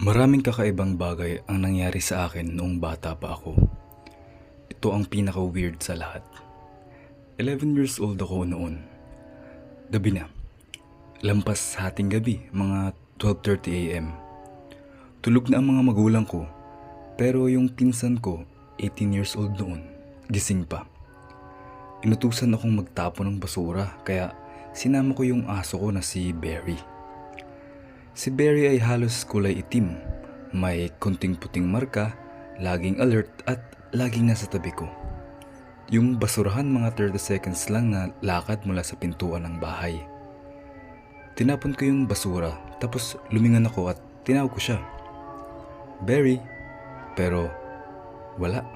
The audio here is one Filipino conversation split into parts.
Maraming kakaibang bagay ang nangyari sa akin noong bata pa ako. Ito ang pinaka-weird sa lahat. 11 years old ako noon. Gabi na. Lampas sa hating gabi, mga 12:30 AM. Tulog na ang mga magulang ko, pero yung pinsan ko, 18 years old noon, gising pa. Inutusan akong magtapon ng basura, kaya sinama ko yung aso ko na si Berry. Si Berry ay halos kulay itim, may konting puting marka, laging alert at laging nasa tabi ko. Yung basurahan mga 30 seconds lang na lakad mula sa pintuan ng bahay. Tinapon ko yung basura tapos lumingon ako at tinawag ko siya. Berry, pero wala.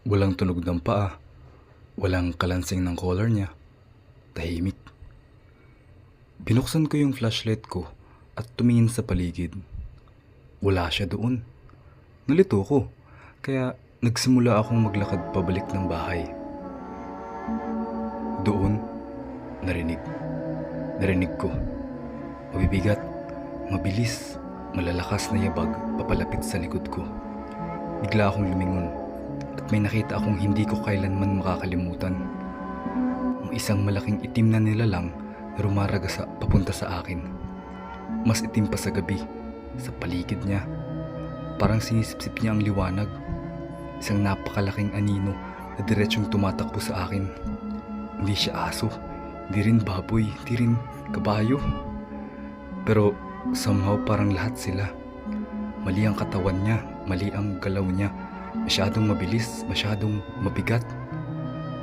Walang tunog ng paa, walang kalansing ng collar niya, tahimik. Binuksan ko yung flashlight ko at tumingin sa paligid. Wala siya doon. Nalito ko, kaya nagsimula akong maglakad pabalik ng bahay. Doon, narinig ko. Mabibigat, mabilis, malalakas na yabag papalapit sa likod ko. Bigla akong lumingon at may nakita akong hindi ko kailanman makakalimutan. Ang isang malaking itim na nilalang na rumaraga papunta sa akin. Mas itim pa sa gabi, sa paligid niya. Parang sinisipsip niya ang liwanag. Isang napakalaking anino na diretsyong tumatakbo sa akin. Hindi siya aso, hindi rin baboy, hindi rin kabayo. Pero somehow parang lahat sila. Mali ang katawan niya, mali ang galaw niya. Masyadong mabilis, masyadong mabigat.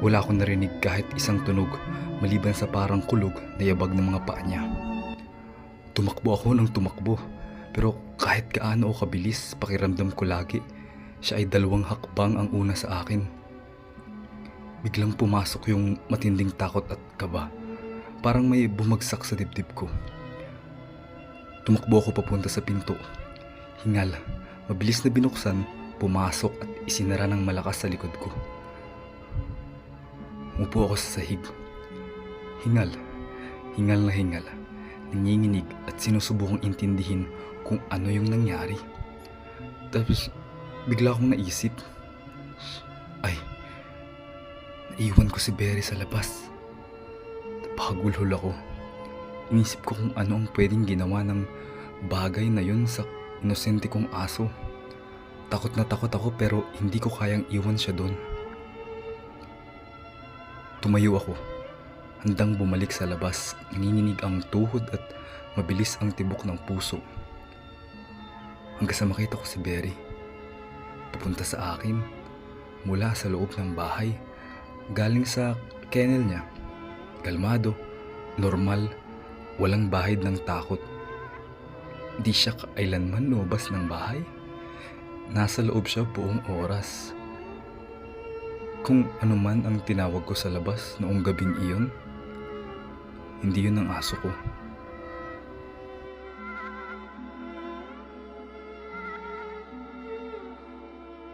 Wala akong narinig kahit isang tunog maliban sa parang kulog na yabag ng mga paa niya. Tumakbo ako ng tumakbo, pero kahit gaano o kabilis, pakiramdam ko lagi, siya ay 2 hakbang ang una sa akin. Biglang pumasok yung matinding takot at kaba, parang may bumagsak sa dibdib ko. Tumakbo ako papunta sa pinto. Hingal, mabilis na binuksan, pumasok at isinara ng malakas sa likod ko. Umupo ako sa sahig. Hingal na hingal, nanginginig at sinusubukang intindihin kung ano yung nangyari. Tapos bigla akong naisip, ay, naiwan ko si Berry sa labas. Napakagulhol ako. Inisip ko kung ano ang pwedeng ginawa ng bagay na yun sa inosente kong aso. Takot na takot ako pero hindi ko kayang iwan siya doon. Tumayo ako, handang bumalik sa labas. Nanginginig ang tuhod at mabilis ang tibok ng puso. Hanggang sa makita ko si Berry. Papunta sa akin, mula sa loob ng bahay, galing sa kennel niya. Kalmado, normal, walang bahid ng takot. Di siya kailanman lumabas ng bahay. Nasa loob siya buong oras. Kung ano man ang tinawag ko sa labas noong gabing iyon, hindi yun ang aso ko.